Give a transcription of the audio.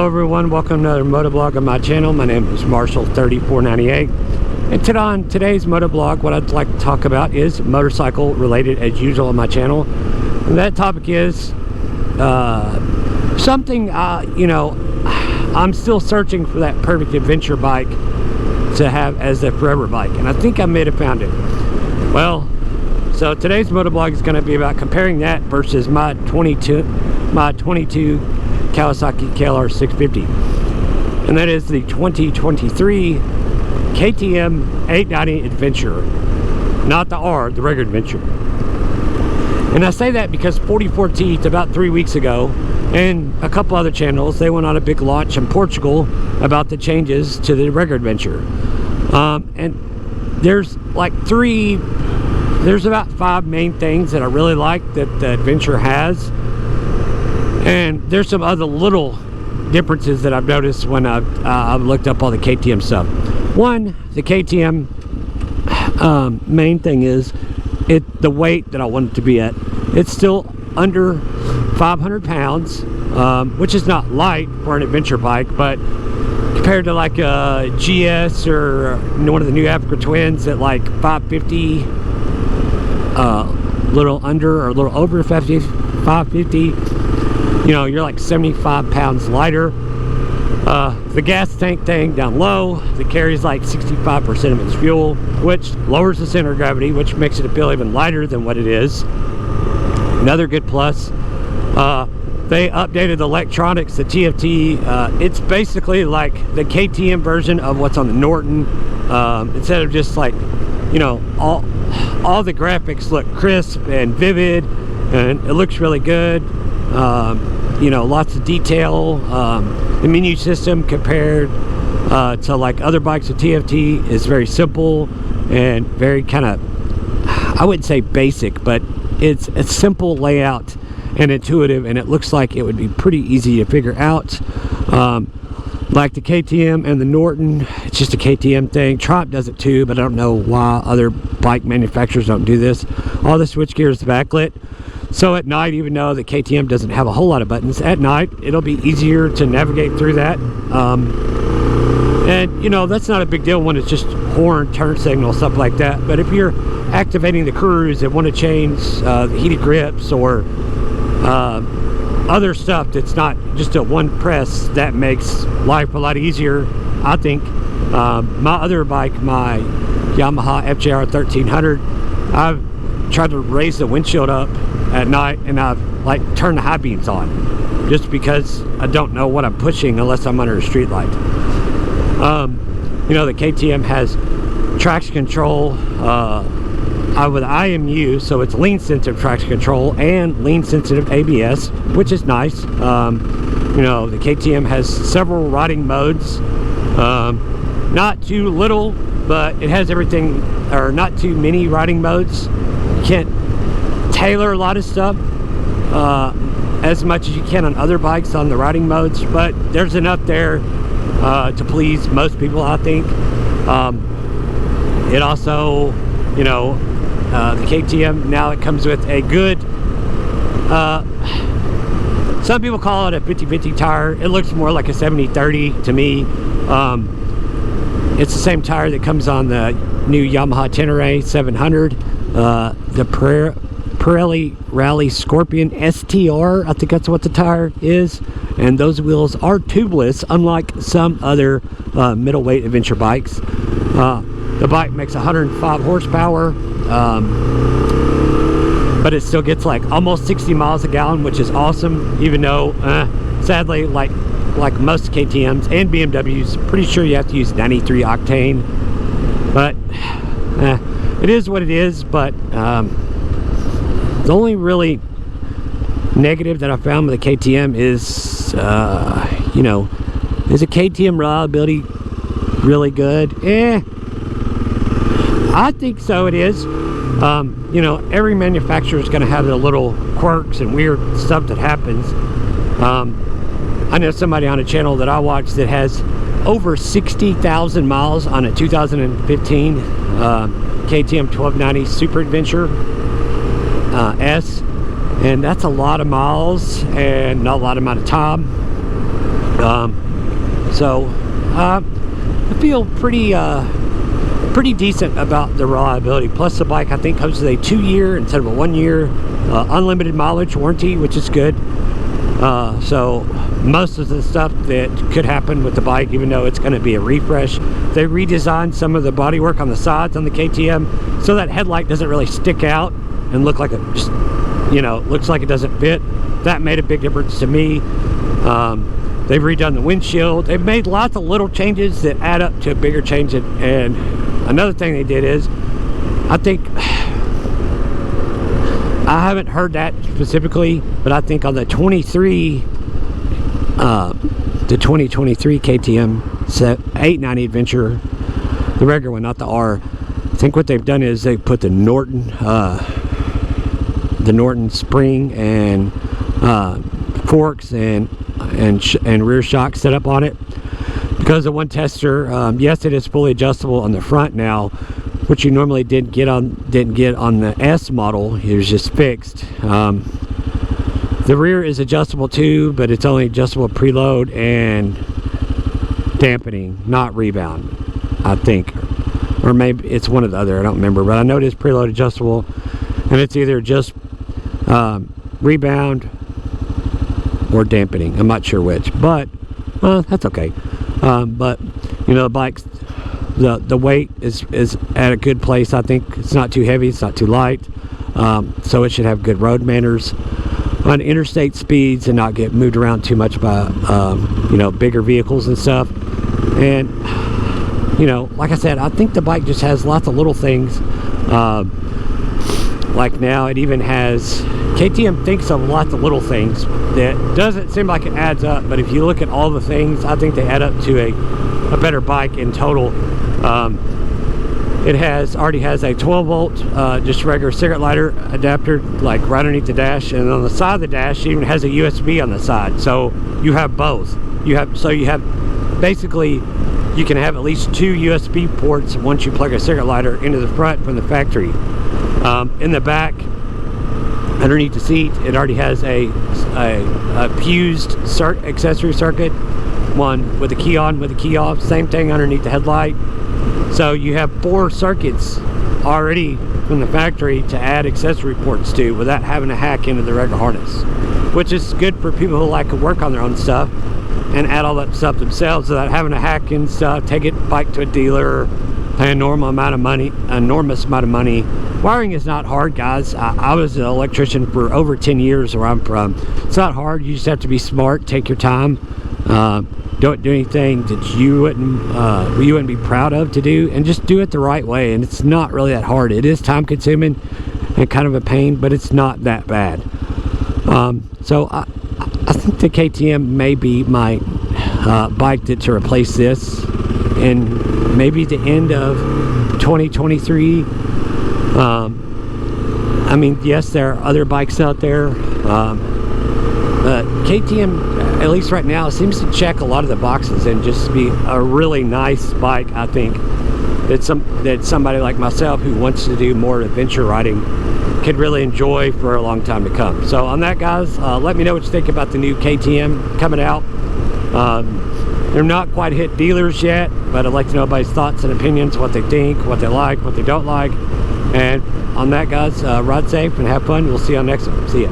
everyone, welcome to another motovlog on my channel. My name is Marshall3498, and on today's motovlog, what I'd like to talk about is motorcycle related as usual on my channel. And that topic is something I'm still searching for that perfect adventure bike to have as a forever bike, and I think I may have found it. Well, so today's motovlog is going to be about comparing that versus my 22 Kawasaki KLR 650, and that is the 2023 KTM 890 Adventure, not the R, the regular Adventure. And I say that because 44 Teeth about 3 weeks ago, and a couple other channels, they went on a big launch in Portugal about the changes to the regular Adventure. And there's about 5 main things that I really like that the Adventure has. And there's some other little differences that I've noticed when I've looked up all the KTM stuff. One, the KTM main thing is the weight that I want it to be at. It's still under 500 pounds, which is not light for an adventure bike, but compared to like a GS or one of the new Africa Twins at like 550, little under or a little over 550. You know, you're like 75 pounds lighter. The gas tank thing down low, that carries like 65% of its fuel, which lowers the center of gravity, which makes it feel even lighter than what it is. Another good plus. They updated the electronics, the TFT. It's basically like the KTM version of what's on the Norton. Instead of just like, you know, all the graphics look crisp and vivid, and it looks really good. You know, lots of detail. The menu system compared to like other bikes with TFT is very simple and very kind of, I wouldn't say basic, but it's a simple layout and intuitive, and it looks like it would be pretty easy to figure out. Like the KTM and the Norton, it's just a KTM thing. Triumph does it too, but I don't know why other bike manufacturers don't do this. All the switchgear is backlit. So at night, even though the KTM doesn't have a whole lot of buttons, at night it'll be easier to navigate through that. And you know, that's not a big deal when it's just horn, turn signal, stuff like that. But if you're activating the cruise and want to change the heated grips or other stuff that's not just a one press, that makes life a lot easier, I think. My other bike, my Yamaha FJR 1300, I've tried to raise the windshield up at night, and I've like turned the high beams on just because I don't know what I'm pushing unless I'm under a street light. You know, the KTM has traction control with IMU, so it's lean sensitive traction control and lean sensitive ABS, which is nice. You know, the KTM has several riding modes, not too little, but it has everything, or not too many riding modes. You can't tailor a lot of stuff as much as you can on other bikes on the riding modes, but there's enough there to please most people, I think. It also, you know, the KTM, now it comes with a good, some people call it a 50-50 tire. It looks more like a 70-30 to me. It's the same tire that comes on the new Yamaha Tenere 700, the Pirelli Rally Scorpion STR, I think that's what the tire is, and those wheels are tubeless, unlike some other middleweight adventure bikes. The bike makes 105 horsepower, but it still gets like almost 60 miles a gallon, which is awesome, even though sadly, like most KTMs and BMWs, pretty sure you have to use 93 octane, but it is what it is. But the only really negative that I found with the KTM is, you know, is the KTM reliability really good? I think so, it is. You know, every manufacturer is going to have their little quirks and weird stuff that happens. I know somebody on a channel that I watch that has over 60,000 miles on a 2015 KTM 1290 Super Adventure S, and that's a lot of miles and not a lot amount of time. So I feel pretty decent about the reliability. Plus the bike, I think, comes with a 2-year instead of a 1-year unlimited mileage warranty, which is good. So most of the stuff that could happen with the bike, even though it's going to be a refresh, they redesigned some of the bodywork on the sides on the KTM so that headlight doesn't really stick out and look like just, you know, looks like it doesn't fit. That made a big difference to me. They've redone the windshield. They've made lots of little changes that add up to a bigger change. And another thing they did is, I think, I haven't heard that specifically, but I think on the 2023 KTM 890 Adventure, the regular one, not the R, I think what they've done is they put the Norton spring and forks and rear shock set up on it. Because the one tester, yes, it is fully adjustable on the front now, which you normally didn't get on the S model. It was just fixed. The rear is adjustable too, but it's only adjustable preload and dampening, not rebound, I think, or maybe it's one or the other, I don't remember, but I know it is preload adjustable, and it's either just rebound or dampening. I'm not sure which, but that's okay. But you know, the bike's the weight is at a good place. I think it's not too heavy, it's not too light, so it should have good road manners on interstate speeds and not get moved around too much by you know, bigger vehicles and stuff. And you know, like I said, I think the bike just has lots of little things. Like now it even has, KTM thinks of lots of little things that doesn't seem like it adds up, but if you look at all the things, I think they add up to a better bike in total. It already has a 12-volt just regular cigarette lighter adapter, like right underneath the dash, and on the side of the dash it even has a USB on the side, so you have both. You have basically, you can have at least 2 USB ports once you plug a cigarette lighter into the front from the factory. In the back, underneath the seat, it already has a fused accessory circuit, one with the key on, with the key off, same thing underneath the headlight. So you have 4 circuits already from the factory to add accessory ports to without having to hack into the regular harness, which is good for people who like to work on their own stuff and add all that stuff themselves without having to hack in stuff, take it bike to a dealer, pay an enormous amount of money. Wiring is not hard, guys. I was an electrician for over 10 years where I'm from. It's not hard. You just have to be smart, take your time, don't do anything that you wouldn't be proud of to do, and just do it the right way. And it's not really that hard. It is time consuming and kind of a pain, but it's not that bad. So I think the KTM may be my bike to replace this in maybe the end of 2023. I mean, yes, there are other bikes out there, but KTM, at least right now, seems to check a lot of the boxes and just be a really nice bike. I think that somebody like myself who wants to do more adventure riding could really enjoy for a long time to come. So on that, guys, let me know what you think about the new KTM coming out. They're not quite hit dealers yet, but I'd like to know everybody's thoughts and opinions, what they think, what they like, what they don't like. And on that, guys, ride safe and have fun. We'll see you on the next one. See ya.